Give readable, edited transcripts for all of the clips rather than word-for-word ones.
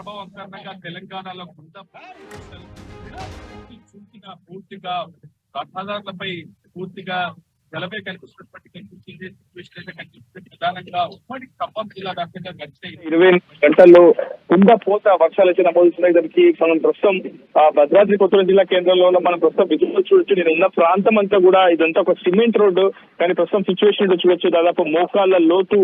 ప్రభావం కారణంగా తెలంగాణలో కొంత పూర్తిగా రహదారులపై పూర్తిగా గలభే కనిపిస్తున్నటువంటి కనిపించింది సిచ్యువేషన్ అయితే కనిపిస్తుంది. ప్రధానంగా ఉమ్మడి ఖమ్మం జిల్లా వ్యాప్తంగా గడిచిన 24 గంటల్లో కుంభపోత వర్షాలు అయితే నమోదుతున్నాయి. దానికి మనం ప్రస్తుతం భద్రాద్రి కొత్తగూడెం జిల్లా కేంద్రంలో మనం ప్రస్తుతం విజువల్ చూడొచ్చు. నేను ఉన్న ప్రాంతం అంతా కూడా ఇదంతా ఒక సిమెంట్ రోడ్డు, కానీ ప్రస్తుతం సిచ్యువేషన్ చూడొచ్చు. దాదాపు మోకాళ్ళ లోతు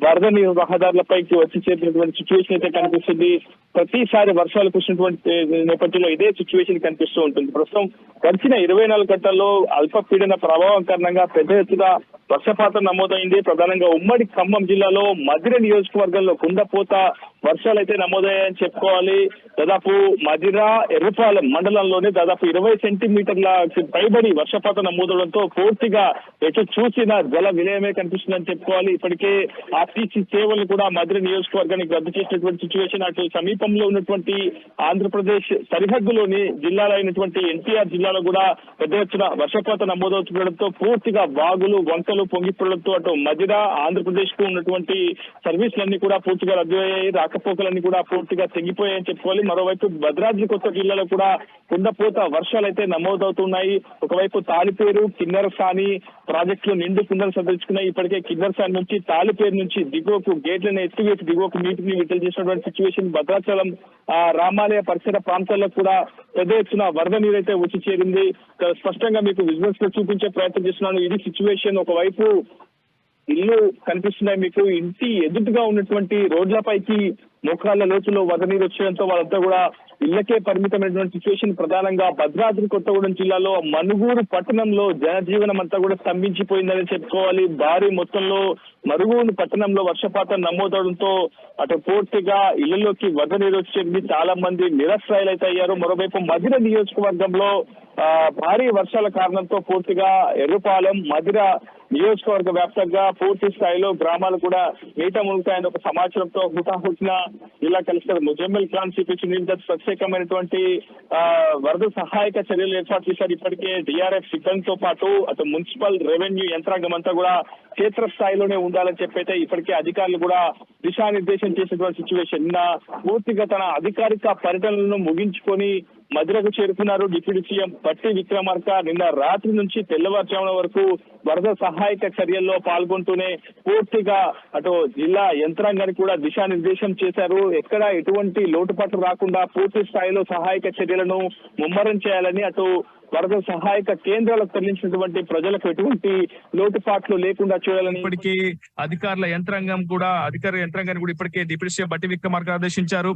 వరద నీరు రహదారులపైకి వచ్చి చేరినటువంటి సిచ్యువేషన్ అయితే కనిపిస్తుంది. ప్రతిసారి వర్షాలు కురిసినటువంటి నేపథ్యంలో ఇదే సిచ్యువేషన్ కనిపిస్తూ ఉంటుంది. ప్రస్తుతం గడిచిన 24 గంటల్లో అల్పపీడన ప్రభావం కారణంగా పెద్ద ఎత్తున వర్షపాతం నమోదైంది. ప్రధానంగా ఉమ్మడి ఖమ్మం జిల్లాలో మధిర నియోజకవర్గంలో కుండపోత వర్షాలు అయితే నమోదయ్యాయని చెప్పుకోవాలి. దాదాపు మధిర ఎర్రపాలెం మండలంలోనే దాదాపు 20 సెంటీమీటర్ల పైబడి వర్షపాతం నమోదవడంతో పూర్తిగా ఎటు చూసిన జల విలయమే కనిపిస్తుందని చెప్పుకోవాలి. ఇప్పటికే ఆర్టీసీ సేవలు కూడా మధిర నియోజకవర్గానికి రద్దు చేసినటువంటి సిచ్యువేషన్. అటు సమీపంలో ఉన్నటువంటి ఆంధ్రప్రదేశ్ సరిహద్దులోని జిల్లాలో అయినటువంటి ఎన్టీఆర్ జిల్లాలో కూడా పెద్ద ఎత్తున వర్షపాతం నమోదవుతుండడంతో పూర్తిగా వాగులు వంకలు పొంగిపోవడంతో అటు మధిర ఆంధ్రప్రదేశ్ కు ఉన్నటువంటి సర్వీసులన్నీ కూడా పూర్తిగా రద్దు అయ్యాయి. రాకపోకలన్నీ కూడా పూర్తిగా తెగిపోయాయని చెప్పుకోవాలి. మరోవైపు భద్రాద్రి కొత్త జిల్లాలో కూడా కుండపోత వర్షాలు అయితే నమోదవుతున్నాయి. ఒకవైపు తాలిపేరు కిన్నెరసాని ప్రాజెక్టులు నిండు కుండలు సందర్శించుకున్నాయి. ఇప్పటికే కిన్నెరసాని నుంచి తాలిపేరు నుంచి దిగువకు గేట్లను ఎత్తివేసి దిగువకు నీటిని విడుదల చేసినటువంటి సిచ్యువేషన్. భద్రాచలం రామాలయ పరిసర ప్రాంతాల్లో కూడా పెద్ద ఎత్తున వరద నీరు అయితే వచ్చి చేరింది. స్పష్టంగా మీకు విజువల్స్ లో చూపించే ప్రయత్నం చేస్తున్నాను. ఇది సిచ్యువేషన్. ఒకవైపు ఇల్లు కనిపిస్తున్నాయి మీకు. ఇంటి ఎదుటిగా ఉన్నటువంటి రోడ్లపైకి మోకాళ్ళ లోతులో వరద నీరు వచ్చేయడంతో వాళ్ళంతా కూడా ఇళ్లకే పరిమితమైనటువంటి సిచ్యువేషన్. ప్రధానంగా భద్రాద్రి కొత్తగూడెం జిల్లాలో మనుగూరు పట్టణంలో జనజీవనం అంతా కూడా స్తంభించిపోయిందని చెప్పుకోవాలి. భారీ మొత్తంలో మనుగూరు పట్టణంలో వర్షపాతం నమోదవడంతో అటు పూర్తిగా ఇళ్లలోకి వరద నీరు వచ్చేది. చాలా మంది నిరాశ్రయాలైతే అయ్యారు. మరోవైపు మధిర నియోజకవర్గంలో భారీ వర్షాల కారణంతో పూర్తిగా ఎర్రపాలెం మధిర నియోజకవర్గ వ్యాప్తంగా పూర్తి స్థాయిలో గ్రామాలు కూడా నీట మునుగుతాయని ఒక సమాచారంతో హుటాహుటిన జిల్లా కలెక్టర్ ముజమ్మిల్ ఖాన్ చూపించిన ప్రత్యేకమైనటువంటి వరద సహాయక చర్యలు ఏర్పాటు చేశారు. ఇప్పటికే డిఆర్ఎఫ్ సిబ్బందితో పాటు అటు మున్సిపల్ రెవెన్యూ యంత్రాంగం అంతా కూడా క్షేత్రస్థాయిలోనే ఉండాలని చెప్పైతే ఇప్పటికే అధికారులు కూడా దిశానిర్దేశం చేసినటువంటి సిచ్యువేషన్. నిన్న పూర్తిగా తన అధికారిక పర్యటనలను ముగించుకొని మధిరకు చేరుకున్నారు డిప్యూటీ సీఎం బట్టి విక్రమార్క. నిన్న రాత్రి నుంచి తెల్లవారుజామున వరకు వరద సహాయక చర్యల్లో పాల్గొంటూనే పూర్తిగా అటు జిల్లా యంత్రాంగానికి కూడా దిశానిర్దేశం చేశారు. ఎక్కడ ఎటువంటి లోటుపాట్లు రాకుండా పూర్తి స్థాయిలో సహాయక చర్యలను ముమ్మరం చేయాలని, అటు వరద సహాయక కేంద్రాలకు తరలించినటువంటి ప్రజలకు ఎటువంటి లోటుపాట్లు లేకుండా చేయాలని ఇప్పటికీ అధికారుల యంత్రాంగాన్ని కూడా ఇప్పటికే డిప్యూటీ సీఎం బట్టి విక్రమార్క ఆదేశించారు.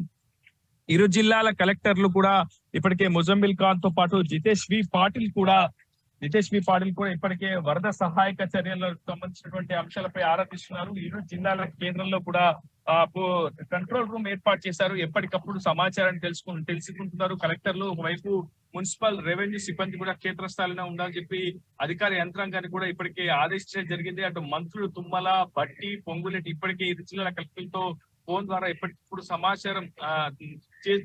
ఇరు జిల్లాల కలెక్టర్లు కూడా ఇప్పటికే ముజమ్మిల్ ఖాన్ తో పాటు జితేష్ వి పాటిల్ కూడా ఇప్పటికే వరద సహాయక చర్యలకు సంబంధించినటువంటి అంశాలపై ఆరా తీస్తున్నారు. ఇరు జిల్లాల కేంద్రంలో కూడా కంట్రోల్ రూమ్ ఏర్పాటు చేశారు. ఎప్పటికప్పుడు సమాచారాన్ని తెలుసుకుంటున్నారు కలెక్టర్లు. ఒకవైపు మున్సిపల్ రెవెన్యూ సిబ్బంది కూడా క్షేత్రస్థాయిలో ఉండాలని చెప్పి అధికార యంత్రాంగాన్ని కూడా ఇప్పటికే ఆదేశించడం జరిగింది. అటు మంత్రులు తుమ్మల, బట్టి, పొంగులేటి ఇప్పటికే ఇరు జిల్లాల కలెక్టర్లతో ఫోన్ ద్వారా ఇప్పటికిప్పుడు సమాచారం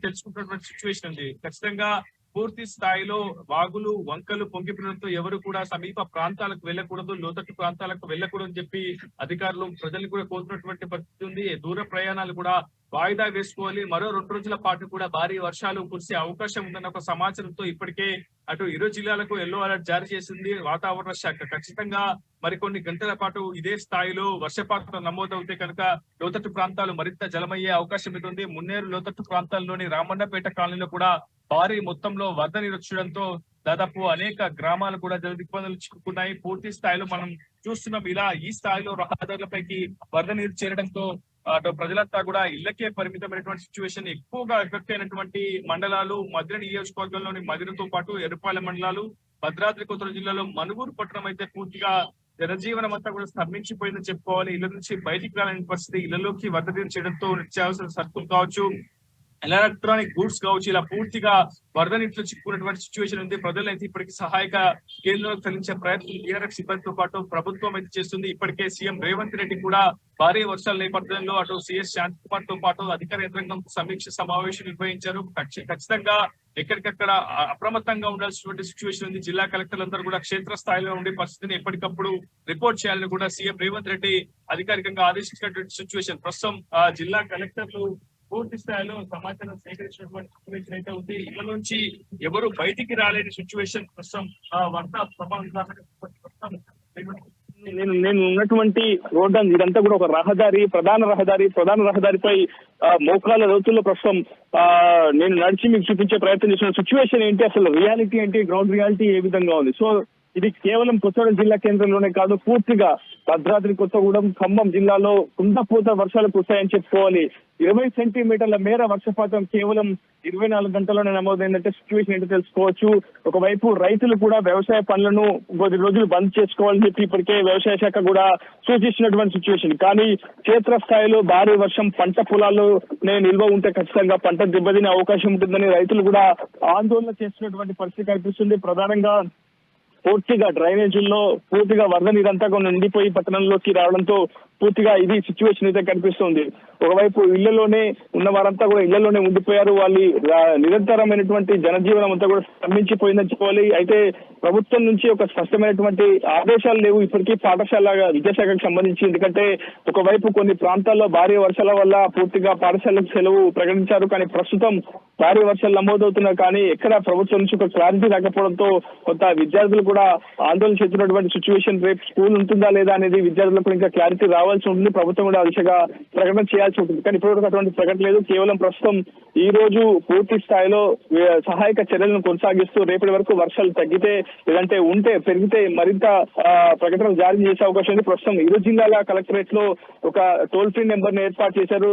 తెలుసుకుంటున్నటువంటి సిచ్యువేషన్ ఉంది. ఖచ్చితంగా పూర్తి స్థాయిలో వాగులు వంకలు పొంగిపోవడంతో ఎవరు కూడా సమీప ప్రాంతాలకు వెళ్లకూడదు, లోతట్టు ప్రాంతాలకు వెళ్లకూడదని చెప్పి అధికారులు ప్రజలు కూడా కోరుతున్నటువంటి పరిస్థితి ఉంది. దూర ప్రయాణాలు కూడా వాయిదా వేసుకోవాలి. మరో 2 రోజుల పాటు కూడా భారీ వర్షాలు కురిసే అవకాశం ఉందన్న ఒక సమాచారంతో ఇప్పటికే అటు ఇరు జిల్లాలకు ఎల్లో అలర్ట్ జారీ చేసింది వాతావరణ శాఖ. ఖచ్చితంగా మరికొన్ని గంటల పాటు ఇదే స్థాయిలో వర్షపాతం నమోదవుతే కనుక లోతట్టు ప్రాంతాలు మరింత జలమయ్యే అవకాశం ఉంది. మున్నేరు లోతట్టు ప్రాంతాల్లోని రామన్నపేట కాలనీలో కూడా భారీ మొత్తంలో వరద నీరు వచ్చడంతో దాదాపు అనేక గ్రామాలు కూడా జలదిగ్బంధాలు చిక్కుకున్నాయి. పూర్తి స్థాయిలో మనం చూస్తున్నాం. ఇలా ఈ స్థాయిలో రహదారులపైకి వరద నీరు చేరడంతో అటు ప్రజలంతా కూడా ఇళ్లకే పరిమితమైనటువంటి సిచ్యువేషన్. ఎక్కువగా ఎఫెక్ట్ అయినటువంటి మండలాలు మధిర నియోజకవర్గంలోని మధిరతో పాటు ఎర్రపాలెం మండలాలు, భద్రాద్రి కొత్తగూడెం జిల్లాలో మనుగూరు పట్టణం అయితే పూర్తిగా జనజీవనం అంతా కూడా స్తంభించిపోయిందని చెప్పుకోవాలి. ఇళ్ల నుంచి బయటికి రాలేని పరిస్థితి. ఇళ్లలోకి వరద నీరు చేయడంతో నిత్యావసర సరుకులు కావచ్చు, ఎలక్ట్రానిక్ గూడ్స్ కావచ్చు, ఇలా పూర్తిగా వరద నీటిలో చిక్కుకున్నటువంటి సిచ్యువేషన్ ఉంది. ప్రజలైతే ఇప్పటికీ సహాయక కేంద్రాలకు తరలించే ప్రయత్నం టీఆర్ఎఫ్ సిబ్బందితో పాటు ప్రభుత్వం అయితే చేస్తుంది. ఇప్పటికే సీఎం రేవంత్ రెడ్డి కూడా భారీ వర్షాల నేపథ్యంలో అటు సిఎస్ శాంతి కుమార్ తో పాటు అధికార యంత్రాంగం సమీక్ష సమావేశం నిర్వహించారు. ఖచ్చితంగా ఎక్కడికక్కడ అప్రమత్తంగా ఉండాల్సినటువంటి సిచ్యువేషన్ ఉంది. జిల్లా కలెక్టర్లందరూ కూడా క్షేత్రస్థాయిలో ఉండే పరిస్థితిని ఎప్పటికప్పుడు రిపోర్ట్ చేయాలని కూడా సీఎం రేవంత్ రెడ్డి అధికారికంగా ఆదేశించినటువంటి సిచ్యువేషన్. ప్రస్తుతం జిల్లా కలెక్టర్లు పూర్తి స్థాయిలో సమాచారం సేకరించినటువంటి సిచ్యువేషన్ అయితే ఉంది. ఇళ్ల నుంచి ఎవరు బయటికి రాలేని సిచ్యువేషన్ ప్రస్తుతం వరద ప్రభావం నేను ఉన్నటువంటి రోడ్డు ఇదంతా కూడా ఒక ప్రధాన రహదారిపై మోకాల లోతుల్లో ప్రస్తుతం నేను నడిచి మీకు చూపించే ప్రయత్నం చేసిన సిచ్యువేషన్ ఏంటి, అసలు రియాలిటీ ఏంటి, గ్రౌండ్ రియాలిటీ ఏ విధంగా ఉంది. సో ఇది కేవలం కొత్తగూడెం జిల్లా కేంద్రంలోనే కాదు, పూర్తిగా భద్రాద్రి కొత్తగూడెం ఖమ్మం జిల్లాలో కుండపోత వర్షాలు కురిశాయని చెప్పుకోవాలి. 20 సెంటీమీటర్ల మేర వర్షపాతం కేవలం 24 గంటల్లోనే నమోదైందంటే సిచ్యువేషన్ ఏంటో తెలుసుకోవచ్చు. ఒకవైపు రైతులు కూడా వ్యవసాయ పనులను కొద్ది రోజులు బంద్ చేసుకోవాలని చెప్పి ఇప్పటికే వ్యవసాయ శాఖ కూడా సూచిస్తున్నటువంటి సిచ్యువేషన్. కానీ క్షేత్రస్థాయిలో భారీ వర్షం పంట పొలాల్లో నిల్వ ఉంటే ఖచ్చితంగా పంట దెబ్బతినే అవకాశం ఉంటుందని రైతులు కూడా ఆందోళన చేస్తున్నటువంటి పరిస్థితి కనిపిస్తుంది. ప్రధానంగా పూర్తిగా డ్రైనేజీల్లో పూర్తిగా వరద నీరంతా నిండిపోయి పట్టణంలోకి రావడంతో పూర్తిగా ఇది సిచ్యువేషన్ అయితే కనిపిస్తుంది. ఒకవైపు ఇళ్లలోనే ఉన్న వారంతా కూడా ఇళ్లలోనే ఉండిపోయారు. వాళ్ళ నిరంతరమైనటువంటి జనజీవనం అంతా కూడా స్తంభించిపోయిందని చెప్పాలి. అయితే ప్రభుత్వం నుంచి ఒక స్పష్టమైనటువంటి ఆదేశాలు లేవు ఇప్పటికీ పాఠశాల విద్యాశాఖకు సంబంధించి. ఎందుకంటే ఒకవైపు కొన్ని ప్రాంతాల్లో భారీ వర్షాల వల్ల పూర్తిగా పాఠశాలకు సెలవు ప్రకటించారు. కానీ ప్రస్తుతం భారీ వర్షాలు నమోదవుతున్నారు. కానీ ఎక్కడ ప్రభుత్వం నుంచి ఒక క్లారిటీ రాకపోవడంతో కొంత విద్యార్థులు కూడా ఆందోళన చేస్తున్నటువంటి సిచ్యువేషన్. రేపు స్కూల్ ఉంటుందా లేదా అనేది విద్యార్థులకు ఇంకా క్లారిటీ రావాల్సి ఉంటుంది. ప్రభుత్వం కూడా ఆ దిశగా ప్రకటన చేయాల్సి ఉంటుంది. కానీ ఇప్పటివరకు అటువంటి ప్రకటన లేదు. కేవలం ప్రస్తుతం ఈ రోజు పూర్తి స్థాయిలో సహాయక చర్యలను కొనసాగిస్తూ రేపటి వరకు వర్షాలు తగ్గితే లేదంటే పెరిగితే మరింత ప్రకటనలు జారీ చేసే అవకాశం ఉంది. ప్రస్తుతం ఇరు జిల్లాల కలెక్టరేట్ లో ఒక టోల్ ఫ్రీ నెంబర్ ని ఏర్పాటు చేశారు.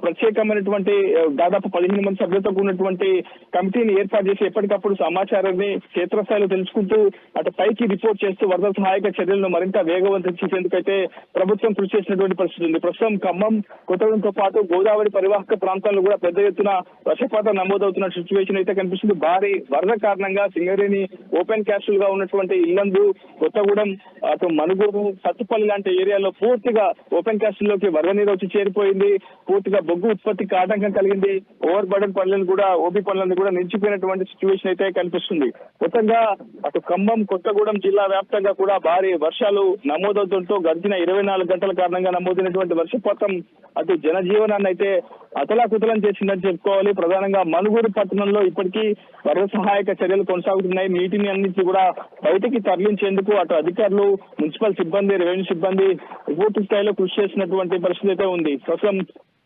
ప్రత్యేకమైనటువంటి దాదాపు 15 మంది సభ్యులతో కూడినటువంటి కమిటీని ఏర్పాటు చేసి ఎప్పటికప్పుడు సమాచారాన్ని క్షేత్రస్థాయిలో తెలుసుకుంటూ అటు పైకి రిపోర్ట్ చేస్తూ వరద సహాయక చర్యలను మరింత వేగవంతం చేసేందుకైతే ప్రభుత్వం కృషి చేసినటువంటి పరిస్థితి ఉంది. ప్రస్తుతం ఖమ్మం కొత్తగూడెంతో పాటు గోదావరి పరివాహక ప్రాంతాల్లో కూడా పెద్ద ఎత్తున వర్షపాతం నమోదవుతున్న సిచ్యువేషన్ అయితే కనిపిస్తుంది. భారీ వరద కారణంగా సింగరేణి ఓపెన్ క్యాస్టుల్ గా ఉన్నటువంటి ఇల్లందు, కొత్తగూడెం, అటు మనుగూరు, సత్తుపల్లి లాంటి ఏరియాలో పూర్తిగా ఓపెన్ క్యాస్టుల్ లోకి వరద నీరు వచ్చి చేరిపోయింది. పూర్తిగా బొగ్గు ఉత్పత్తికి ఆటంకం కలిగింది. ఓవర్ బర్డెన్ పనులను కూడా ఓబీ పనులను కూడా నిలిచిపోయినటువంటి సిచ్యువేషన్ అయితే కనిపిస్తుంది. మొత్తంగా అటు ఖమ్మం, కొత్తగూడెం జిల్లా వ్యాప్తంగా కూడా భారీ వర్షాలు నమోదవుతుండటంతో గడిచిన 24 గంటల కారణంగా నమోదైనటువంటి వర్షపాతం అటు జనజీవనాన్ని అయితే అతలాకుతలం చేసిందని చెప్పుకోవాలి. ప్రధానంగా మనుగూరు పట్టణంలో ఇప్పటికీ వరద సహాయక చర్యలు కొనసాగుతున్నాయి. నీటిని అన్నింటి కూడా బయటికి తరలించేందుకు అటు అధికారులు, మున్సిపల్ సిబ్బంది, రెవెన్యూ సిబ్బంది పూర్తి స్థాయిలో కృషి చేసినటువంటి పరిస్థితి అయితే ఉంది. ప్రస్తుతం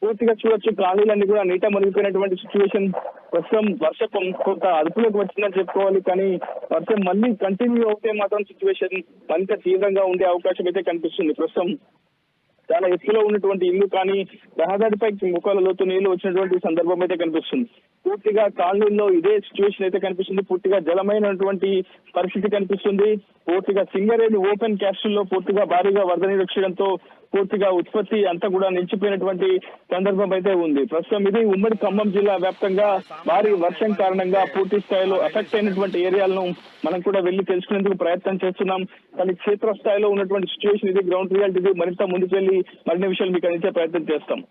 పూర్తిగా చూడొచ్చు కాలనీలన్నీ కూడా నీట మునిగిపోయినటువంటి సిచ్యువేషన్. ప్రస్తుతం వర్షం కొంత అదుపులోకి వచ్చిందని చెప్పుకోవాలి. కానీ వర్షం మళ్ళీ కంటిన్యూ అవుతే మాత్రం సిచ్యువేషన్ మరింత తీవ్రంగా ఉండే అవకాశం అయితే కనిపిస్తుంది. ప్రస్తుతం చాలా ఎత్తులో ఉన్నటువంటి ఇల్లు కానీ రహదారిపై ముఖాల లోతు నీళ్లు వచ్చినటువంటి సందర్భం అయితే కనిపిస్తుంది. పూర్తిగా కాలనీల్లో ఇదే సిచ్యువేషన్ అయితే కనిపిస్తుంది. పూర్తిగా జలమైనటువంటి పరిస్థితి కనిపిస్తుంది. పూర్తిగా సింగరేణి ఓపెన్ క్యాస్టుల్లో పూర్తిగా భారీగా వరద నీరు వచ్చడంతో పూర్తిగా ఉత్పత్తి అంతా కూడా నిలిచిపోయినటువంటి సందర్భం అయితే ఉంది. ప్రస్తుతం ఇది ఉమ్మడి ఖమ్మం జిల్లా వ్యాప్తంగా భారీ వర్షం కారణంగా పూర్తి స్థాయిలో ఎఫెక్ట్ అయినటువంటి ఏరియాలను మనం కూడా వెళ్లి తెలుసుకునేందుకు ప్రయత్నం చేస్తున్నాం. కానీ క్షేత్రస్థాయిలో ఉన్నటువంటి సిచ్యువేషన్ ఇది, గ్రౌండ్ రియాలిటీ ఇది. మరింత ముందుకు వెళ్లి మరిన్ని విషయాలు మీకు అందించే ప్రయత్నం చేస్తాం.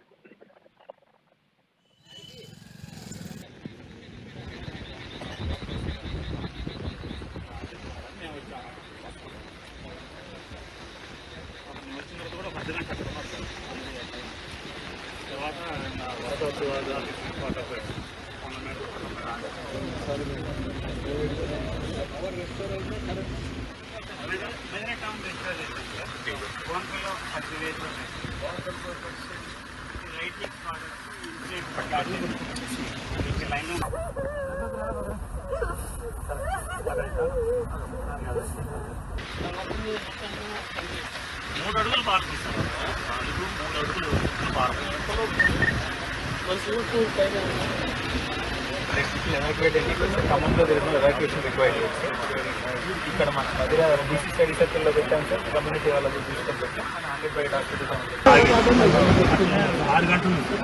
మూడు అడుగులు పారుతుంది. 3 అడుగులు ఖమ్మంలో జరిగిన ఎవాక్యుయేషన్ రిక్వైర్డ్ ఇక్కడ మన మధ్య బీసీ స్టడీ సర్కిల్లో పెట్టాం సార్. కమ్యూనిటీ వాళ్ళకి తీసుకొని పెట్టాం. 100 హాస్పిటల్ 6 గంటల నుంచి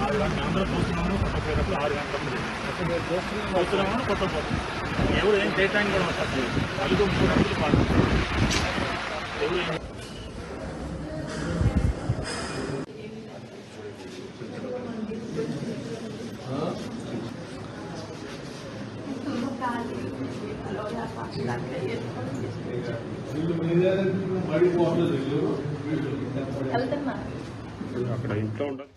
6 గంటలు అందరూ చూస్తున్నాము. కొట్టపోయినప్పుడు 6 గంటల చూస్తున్నాము, కొట్టపోతుంది. ఎవరు ఏం చేయటానికి కూడా వస్తుంది. 3 అడుగులు పారుతుంది. ఎవరు ఏం అక్కడ ఇంట్లో ఉండదు.